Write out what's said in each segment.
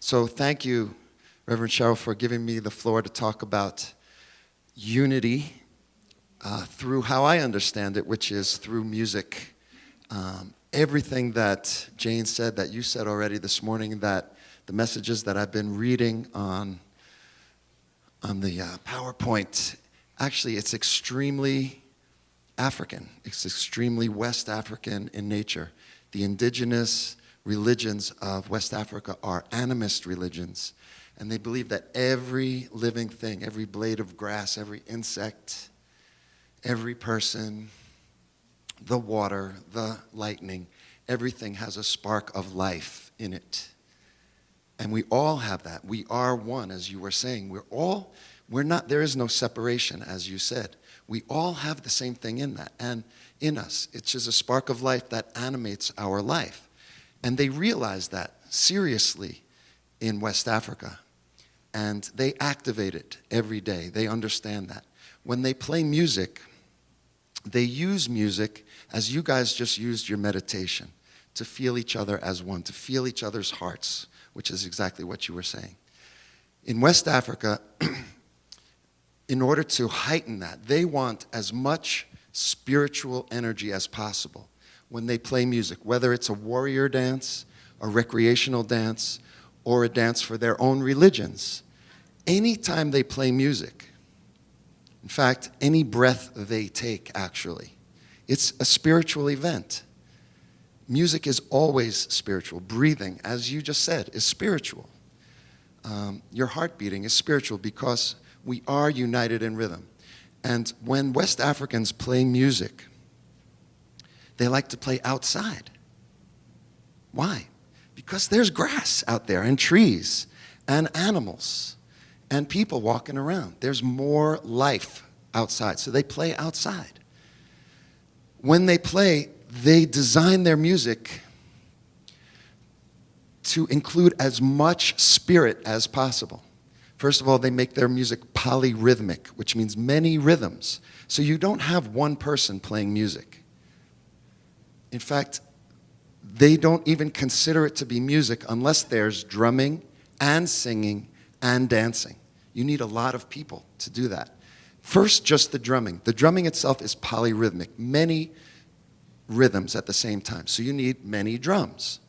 So thank you, Reverend Cheryl, for giving me the floor to talk about unity through how I understand it, which is through music. Everything that Jane said, that you said already this morning, that the messages that I've been reading on the PowerPoint, actually it's extremely African. It's extremely West African in nature. The indigenous religions of West Africa are animist religions, and they believe that every living thing, every blade of grass, every insect, every person, the water, the lightning, everything has a spark of life in it. And we all have that. We are one, as you were saying. There is no separation, as you said. We all have the same thing in that, and in us. It's just a spark of life that animates our life. And they realize that seriously in West Africa. And they activate it every day. They understand that. When they play music, they use music, as you guys just used your meditation, to feel each other as one, to feel each other's hearts, which is exactly what you were saying. In West Africa, in order to heighten that, they want as much spiritual energy as possible when they play music, whether it's a warrior dance, a recreational dance, or a dance for their own religions. Anytime they play music, in fact, any breath they take, actually, it's a spiritual event. Music is always spiritual. Breathing, as you just said, is spiritual. Your heart beating is spiritual because we are united in rhythm. And when West Africans play music, they like to play outside. Why? Because there's grass out there and trees and animals and people walking around. There's more life outside, so they play outside. When they play, they design their music to include as much spirit as possible. First of all, they make their music polyrhythmic, which means many rhythms. So you don't have one person playing music. In fact, they don't even consider it to be music unless there's drumming and singing and dancing. You need a lot of people to do that. First, just the drumming. The drumming itself is polyrhythmic, many rhythms at the same time. So you need many drums,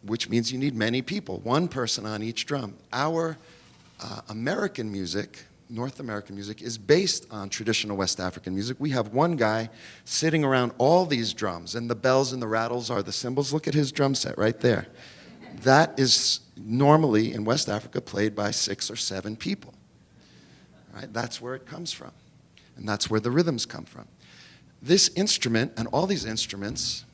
which means you need many people, one person on each drum. Our American music, North American music, is based on traditional West African music. We have one guy sitting around all these drums, and the bells and the rattles are the cymbals. Look at his drum set right there. That is normally in West Africa played by 6 or 7 people. Right? That's where it comes from, and that's where the rhythms come from. This instrument and all these instruments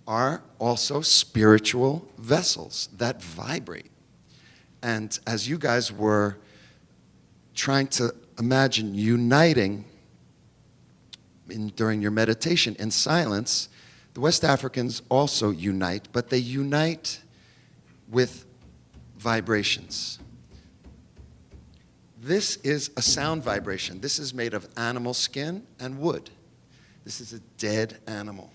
are also spiritual vessels that vibrate. And as you guys were trying to imagine uniting during your meditation in silence, the West Africans also unite, but they unite with vibrations. This is a sound vibration. This is made of animal skin and wood. This is a dead animal.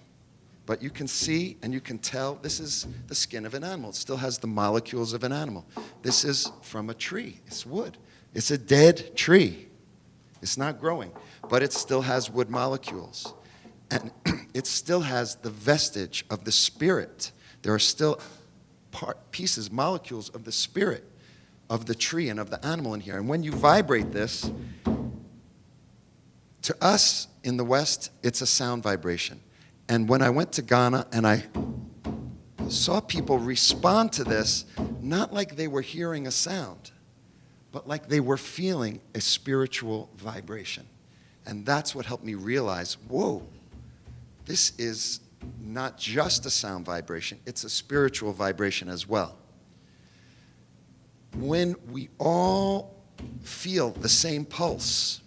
But you can see and you can tell this is the skin of an animal. It still has the molecules of an animal. This is from a tree. It's wood. It's a dead tree. It's not growing, but it still has wood molecules. And it still has the vestige of the spirit. There are still pieces, molecules of the spirit of the tree and of the animal in here. And when you vibrate this, to us in the West, it's a sound vibration. And when I went to Ghana and I saw people respond to this, not like they were hearing a sound, but like they were feeling a spiritual vibration. And that's what helped me realize, whoa, this is not just a sound vibration, it's a spiritual vibration as well. When we all feel the same pulse,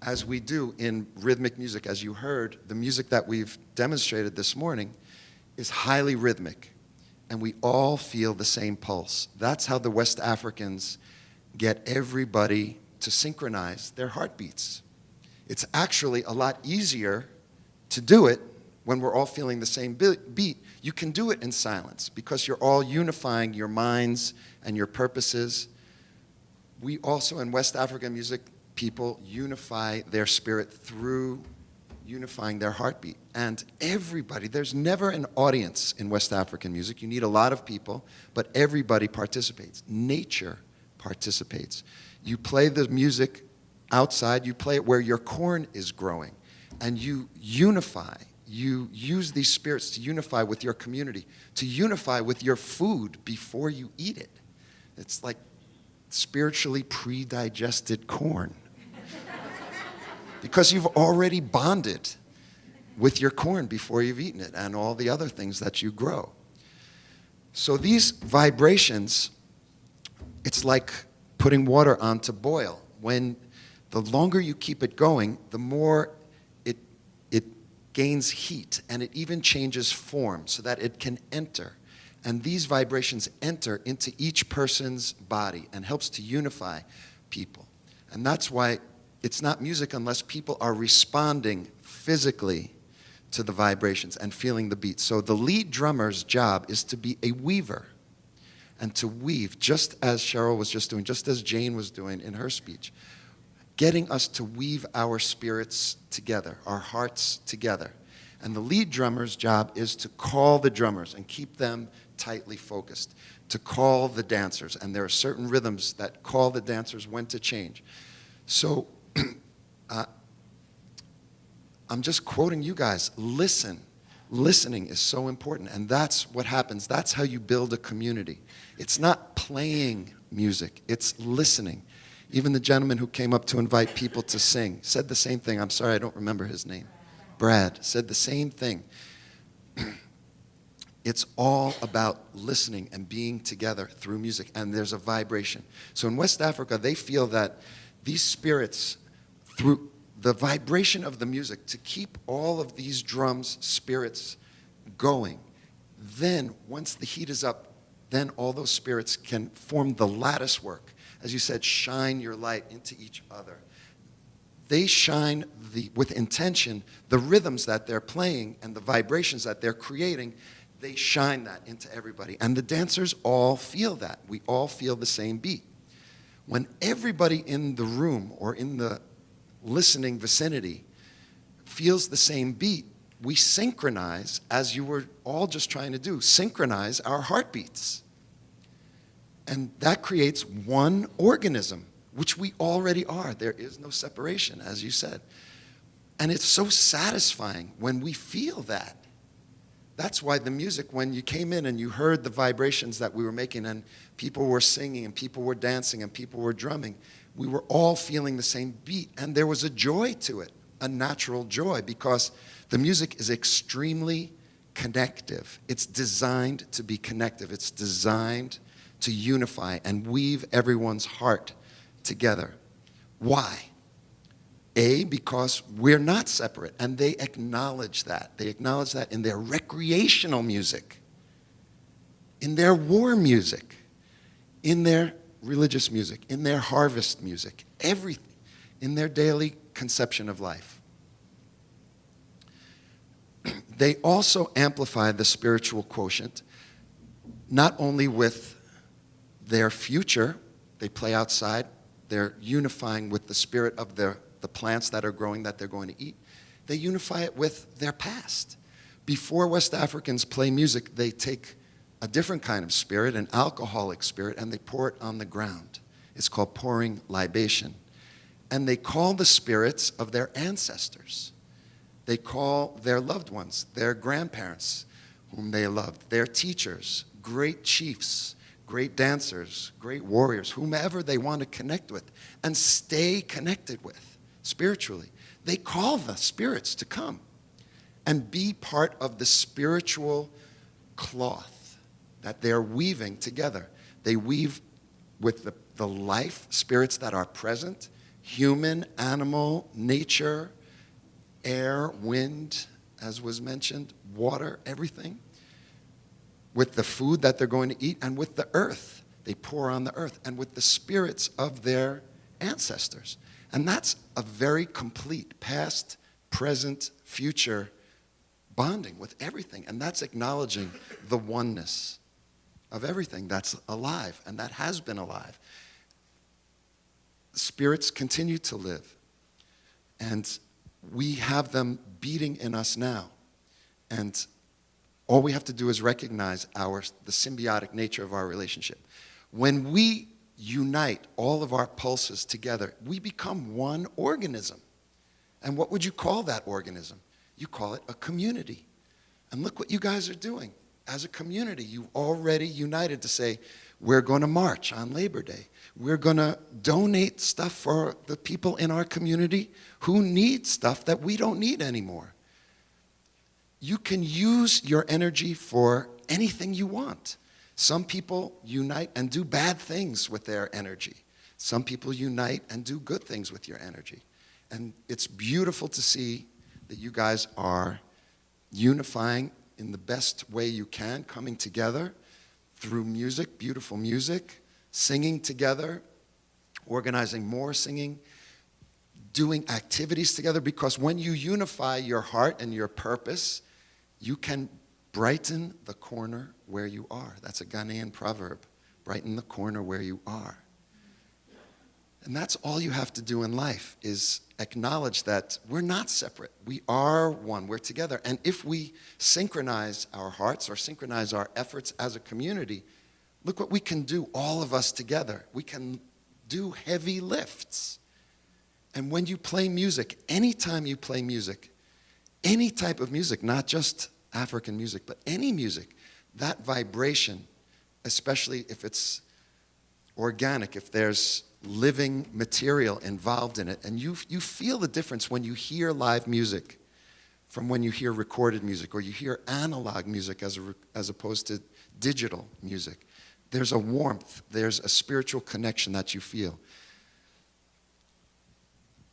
as we do in rhythmic music, as you heard, the music that we've demonstrated this morning is highly rhythmic, and we all feel the same pulse. That's how the West Africans get everybody to synchronize their heartbeats. It's actually a lot easier to do it when we're all feeling the same beat, you can do it in silence because you're all unifying your minds and your purposes. We also, in West African music, people unify their spirit through unifying their heartbeat. And everybody, there's never an audience in West African music. You need a lot of people, but everybody participates. Nature participates. You play the music outside, you play it where your corn is growing, and you unify. You use these spirits to unify with your community, to unify with your food before you eat it. It's like spiritually pre-digested corn. Because you've already bonded with your corn before you've eaten it and all the other things that you grow. So these vibrations, it's like putting water on to boil. When the longer you keep it going, the more it gains heat, and it even changes form so that it can enter. And these vibrations enter into each person's body and helps to unify people. And that's why it's not music unless people are responding physically to the vibrations and feeling the beat. So the lead drummer's job is to be a weaver and to weave, just as Cheryl was just doing, just as Jane was doing in her speech, getting us to weave our spirits together, our hearts together. And the lead drummer's job is to call the drummers and keep them tightly focused, to call the dancers. And there are certain rhythms that call the dancers when to change. So I'm just quoting you guys. Listen. Listening is so important, and that's what happens. That's how you build a community. It's not playing music, it's listening. Even the gentleman who came up to invite people to sing said the same thing. I'm sorry, I don't remember his name. Brad said the same thing. It's all about listening and being together through music, and there's a vibration. So in West Africa, they feel that these spirits, through the vibration of the music, to keep all of these drums, spirits going, then once the heat is up, then all those spirits can form the lattice work. As you said, shine your light into each other. They shine with intention, the rhythms that they're playing and the vibrations that they're creating, they shine that into everybody. And the dancers all feel that. We all feel the same beat. When everybody in the room or in the listening vicinity feels the same beat, we synchronize, as you were all just trying to do, synchronize our heartbeats. And that creates one organism, which we already are. There is no separation, as you said. And it's so satisfying when we feel that. That's why the music, when you came in and you heard the vibrations that we were making, and people were singing and people were dancing and people were drumming, we were all feeling the same beat. And there was a joy to it, a natural joy, because the music is extremely connective. It's designed to be connective. It's designed to unify and weave everyone's heart together. Why? Because we're not separate, and they acknowledge that. They acknowledge that in their recreational music, in their war music, in their religious music, in their harvest music, everything, in their daily conception of life. They also amplify the spiritual quotient, not only with their future, they play outside, they're unifying with the spirit of the plants that are growing that they're going to eat. They unify it with their past. Before West Africans play music, they take a different kind of spirit, an alcoholic spirit, and they pour it on the ground. It's called pouring libation. And they call the spirits of their ancestors. They call their loved ones, their grandparents, whom they loved, their teachers, great chiefs, great dancers, great warriors, whomever they want to connect with and stay connected with spiritually. They call the spirits to come and be part of the spiritual cloth that they're weaving together. They weave with the life spirits that are present, human, animal, nature, air, wind, as was mentioned, water, everything, with the food that they're going to eat, and with the earth. They pour on the earth, and with the spirits of their ancestors. And that's a very complete past, present, future bonding with everything. And that's acknowledging the oneness of everything that's alive and that has been alive. Spirits continue to live. And we have them beating in us now. And all we have to do is recognize the symbiotic nature of our relationship. When we unite all of our pulses together, we become one organism. And what would you call that organism? You call it a community. And look what you guys are doing. As a community, you've already united to say, we're going to march on Labor Day. We're going to donate stuff for the people in our community who need stuff that we don't need anymore. You can use your energy for anything you want. Some people unite and do bad things with their energy. Some people unite and do good things with your energy. And it's beautiful to see that you guys are unifying in the best way you can, coming together through music, beautiful music, singing together, organizing more singing, doing activities together, because when you unify your heart and your purpose, you can brighten the corner where you are. That's a Ghanaian proverb, brighten the corner where you are. And that's all you have to do in life, is acknowledge that we're not separate. We are one. We're together. And if we synchronize our hearts or synchronize our efforts as a community, look what we can do, all of us together. We can do heavy lifts. And when you play music, anytime you play music, any type of music, not just African music, but any music, that vibration, especially if it's organic, if there's living material involved in it, and you feel the difference when you hear live music from when you hear recorded music, or you hear analog music as opposed to digital music. There's a warmth, there's a spiritual connection that you feel.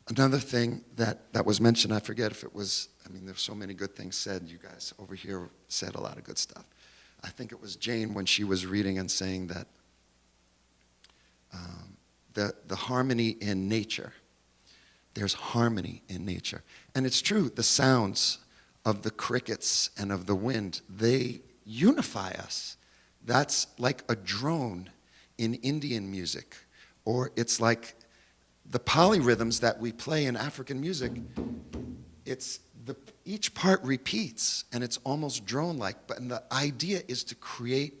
Another thing that was mentioned, I forget if it was, there's so many good things said. You guys over here said a lot of good stuff. I think it was Jane when she was reading and saying that the harmony in nature. There's harmony in nature. And it's true, the sounds of the crickets and of the wind, they unify us. That's like a drone in Indian music, or it's like the polyrhythms that we play in African music. Each part repeats, and it's almost drone-like, but the idea is to create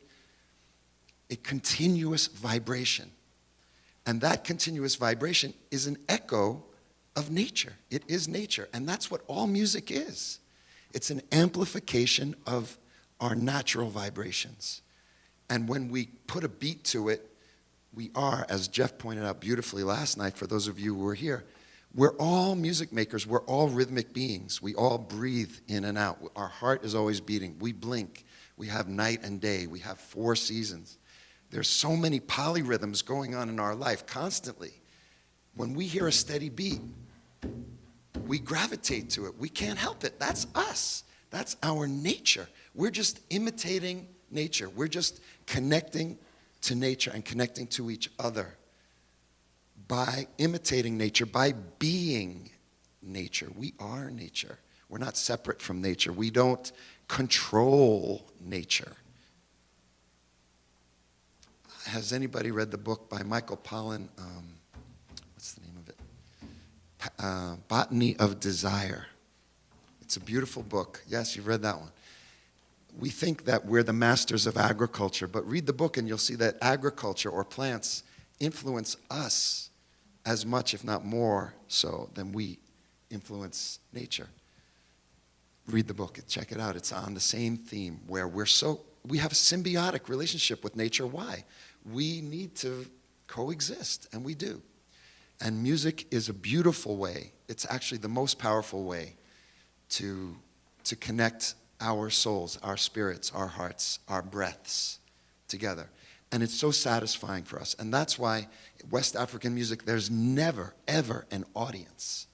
a continuous vibration. And that continuous vibration is an echo of nature. It is nature, and that's what all music is. It's an amplification of our natural vibrations. And when we put a beat to it, we are, as Jeff pointed out beautifully last night, for those of you who were here, we're all music makers. We're all rhythmic beings. We all breathe in and out. Our heart is always beating. We blink. We have night and day. We have 4 seasons. There's so many polyrhythms going on in our life constantly. When we hear a steady beat, we gravitate to it. We can't help it. That's us. That's our nature. We're just imitating nature. We're just connecting to nature and connecting to each other by imitating nature, by being nature. We are nature. We're not separate from nature. We don't control nature. Has anybody read the book by Michael Pollan? What's the name of it? Botany of Desire. It's a beautiful book. Yes, you've read that one. We think that we're the masters of agriculture, but read the book and you'll see that agriculture or plants influence us as much, if not more so, than we influence nature. Read the book, check it out. It's on the same theme where we have a symbiotic relationship with nature. Why? We need to coexist, and we do. And music is a beautiful way. It's actually the most powerful way to connect our souls, our spirits, our hearts, our breaths together. And it's so satisfying for us. And that's why West African music, there's never, ever an audience.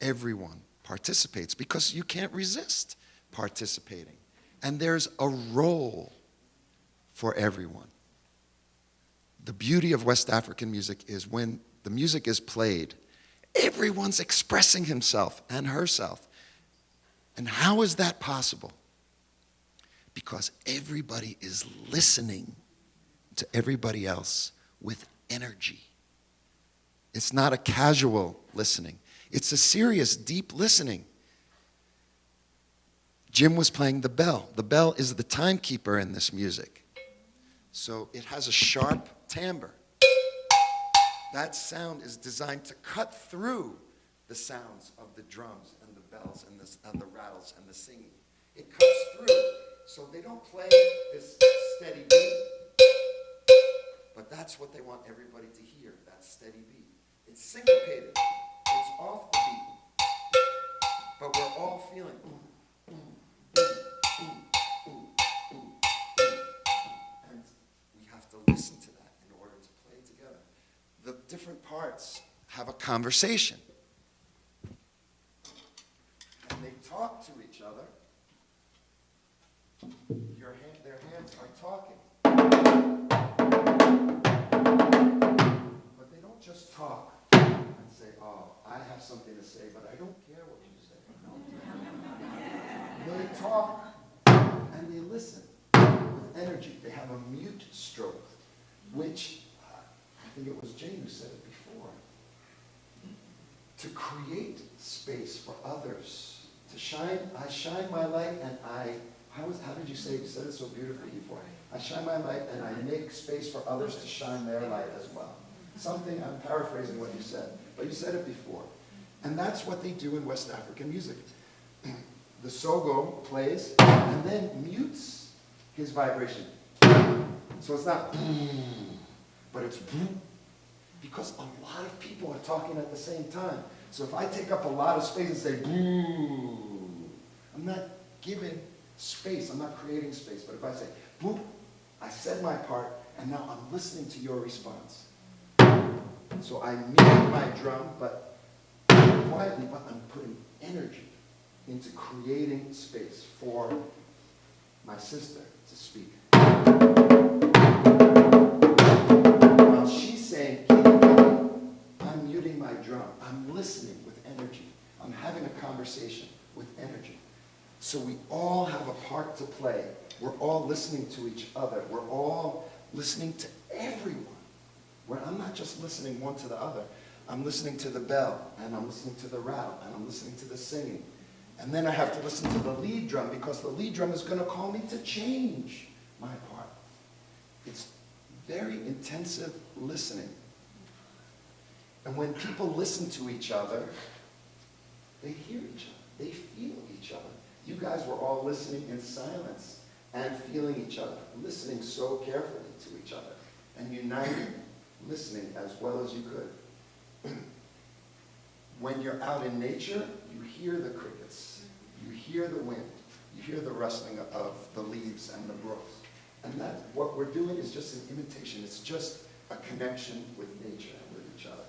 Everyone participates because you can't resist participating. And there's a role for everyone. The beauty of West African music is when the music is played, everyone's expressing himself and herself. And how is that possible? Because everybody is listening to everybody else with energy. It's not a casual listening. It's a serious, deep listening. Jim was playing the bell. The bell is the timekeeper in this music. So it has a sharp timbre. That sound is designed to cut through the sounds of the drums and the bells and the rattles and the singing. It cuts through. So they don't play this steady beat, but that's what they want everybody to hear, that steady beat. It's syncopated. It's off the beat. But we're all feeling and we have to listen to that in order to play together. The different parts have a conversation. And they talk to each other. Their hands are talking. But they don't just talk and say, oh, I have something to say, but I don't care what you say. No. They talk and they listen with energy. They have a mute stroke, which I think it was Jane who said it before. To create space for others. To shine, I shine my light and how did you say, you said it so beautifully before. I shine my light and I make space for others to shine their light as well. Something, I'm paraphrasing what you said, but you said it before. And that's what they do in West African music. The Sogo plays and then mutes his vibration. So it's not boom, but it's boom. Because a lot of people are talking at the same time. So if I take up a lot of space and say boom, I'm not giving space, I'm not creating space. But if I say boom, I said my part, and now I'm listening to your response. So I mute my drum, but quietly, but I'm putting energy into creating space for my sister to speak. While she's saying, I'm muting my drum. I'm listening with energy. I'm having a conversation with energy. So we all have a part to play. We're all listening to each other. We're all listening to everyone. Where I'm not just listening one to the other. I'm listening to the bell, and I'm listening to the rattle, and I'm listening to the singing. And then I have to listen to the lead drum, because the lead drum is going to call me to change my part. It's very intensive listening. And when people listen to each other, they hear each other. They feel each other. You guys were all listening in silence and feeling each other, listening so carefully to each other, and united, listening as well as you could. When you're out in nature, you hear the crickets, you hear the wind, you hear the rustling of the leaves and the brooks. And that, what we're doing is just an imitation. It's just a connection with nature and with each other.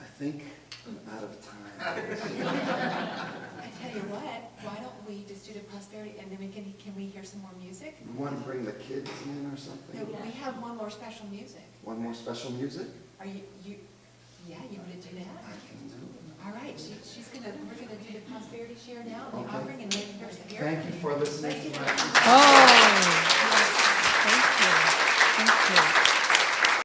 I think I'm out of time. I tell you what, why don't we just do the prosperity and then can we hear some more music? You want to bring the kids in or something? No, we have one more special music. One more special music? Are you want to do that? I can do it. All right, we're gonna do the prosperity share now, the Okay. offering, and then there's the Thank you for listening to my... Oh.